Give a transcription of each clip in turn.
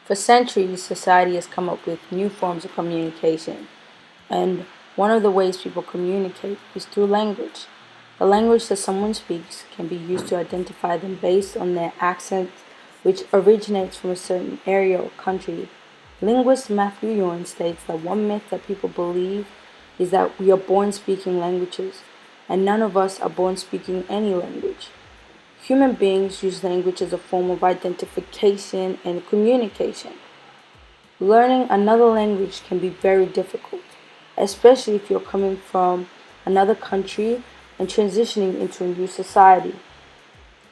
For centuries, society has come up with new forms of communication, and one of the ways people communicate is through language. The language that someone speaks can be used to identify them based on their accent, which originates from a certain area or country. Linguist Matthew Yorn states that one myth that people believe is that we are born speaking languages, and none of us are born speaking any language. Human beings use language as a form of identification and communication. Learning another language can be very difficult, especially if you're coming from another country and transitioning into a new society.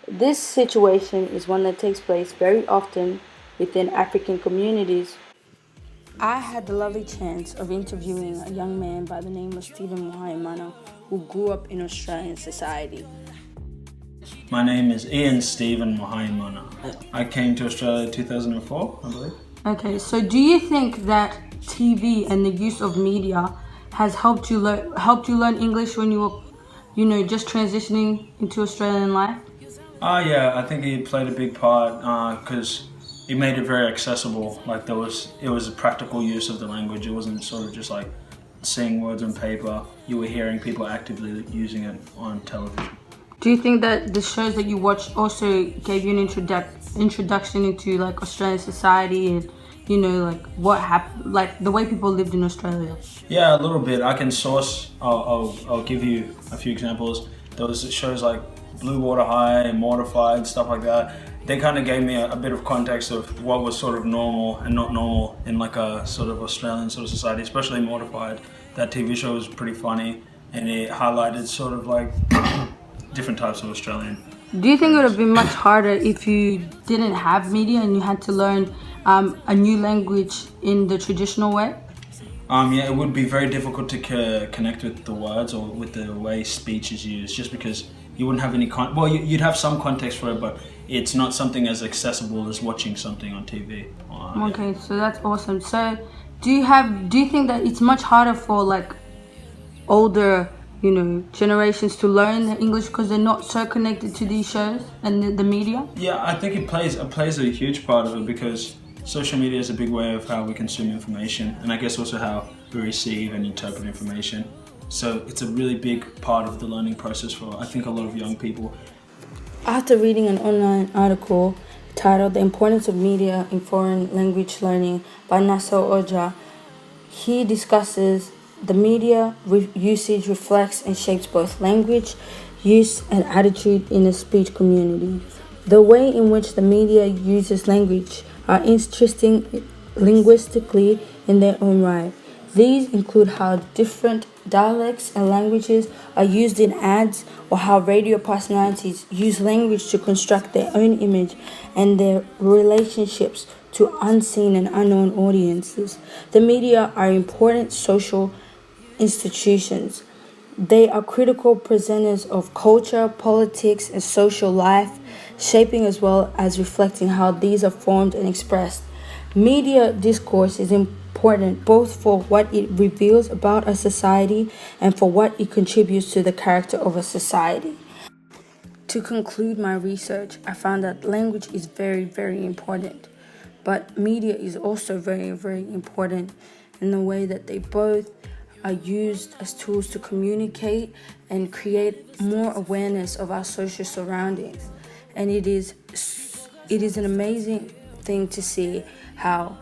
This situation is one that takes place very often within African communities. I had the lovely chance of interviewing a young man by the name of Stephen Muhaimana, who grew up in Australian society. My name is Ian Stephen Muhaimana. I came to Australia in 2004, I believe. Okay, so do you think that TV and the use of media has helped you learn English when you were, just transitioning into Australian life? Yeah, I think it played a big part because it made it very accessible. Like it was a practical use of the language. It wasn't sort of just like seeing words on paper. You were hearing people actively using it on television. Do you think that the shows that you watched also gave you an introduction into like Australian society and like what happened, like the way people lived in Australia? Yeah, a little bit. I can source. I'll give you a few examples. There was shows like Blue Water High and Mortified, stuff like that. They kind of gave me a bit of context of what was sort of normal and not normal in like a sort of Australian sort of society, especially Mortified. That TV show was pretty funny and it highlighted sort of like different types of Australian. Do you think it would have been much harder if you didn't have media and you had to learn a new language in the traditional way? Yeah, it would be very difficult to connect with the words or with the way speech is used, just because you wouldn't have any you'd have some context for it, but it's not something as accessible as watching something on TV. Okay, so that's awesome. So, do you think that it's much harder for like older, generations to learn the English because they're not so connected to these shows and the media? Yeah, I think it plays a huge part of it because social media is a big way of how we consume information, and I guess also how we receive and interpret information. So it's a really big part of the learning process for, I think, a lot of young people. After reading an online article titled The Importance of Media in Foreign Language Learning by Nasser Oja, he discusses the media usage reflects and shapes both language use and attitude in the speech community. The way in which the media uses language are interesting linguistically in their own right. These include how different dialects and languages are used in ads, or how radio personalities use language to construct their own image and their relationships to unseen and unknown audiences. The media are important social institutions. They are critical presenters of culture, politics, and social life, shaping as well as reflecting how these are formed and expressed. Media discourse is important both for what it reveals about a society and for what it contributes to the character of a society. To conclude my research, I found that language is very, very important, but media is also very, very important in the way that they both are used as tools to communicate and create more awareness of our social surroundings. And it is an amazing thing to see how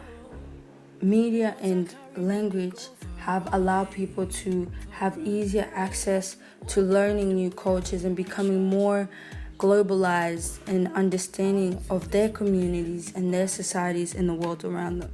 media and language have allowed people to have easier access to learning new cultures and becoming more globalized and understanding of their communities and their societies and the world around them.